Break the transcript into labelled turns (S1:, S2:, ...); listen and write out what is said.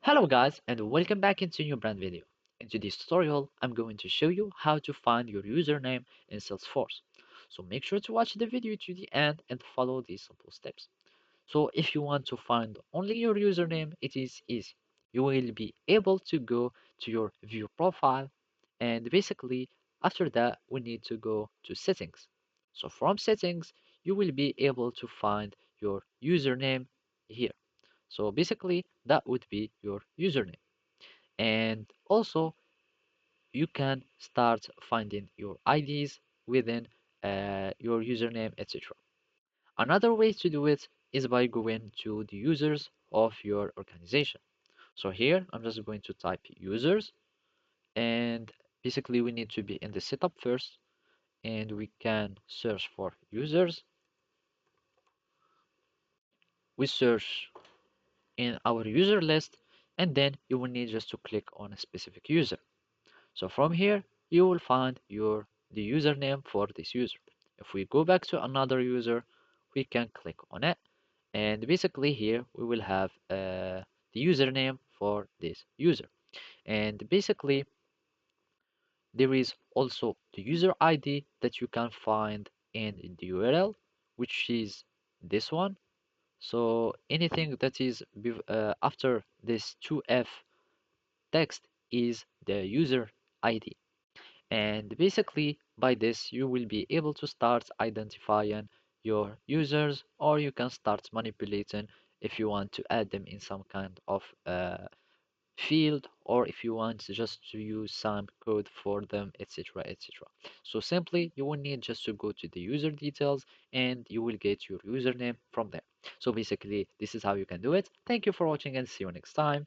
S1: Hello guys and welcome back into a new brand video. In today's tutorial, I'm going to show you how to find your username in Salesforce. So make sure to watch the video to the end and follow these simple steps. So if you want to find only your username, it is easy. You will be able to go to your view profile and basically after that we need to go to settings. So from settings, you will be able to find your username here. So basically, that would be your username. And also, you can start finding your IDs within your username, etc. Another way to do it is by going to the users of your organization. So here, I'm just going to type users, and basically, we need to be in the setup first, and we can search for users. We search in our user list, and then you will need just to click on a specific user. So from here, you will find the username for this user. If we go back to another user, we can click on it. And basically here, we will have the username for this user. And basically, there is also the user ID that you can find in the URL, which is this one. So anything that is after this 2F text is the user ID. And basically, by this, you will be able to start identifying your users, or you can start manipulating if you want to add them in some kind of field, or if you want just to use some code for them, etc. etc. So simply, you will need just to go to the user details and you will get your username from there. So basically, this is how you can do it. Thank you for watching and see you next time.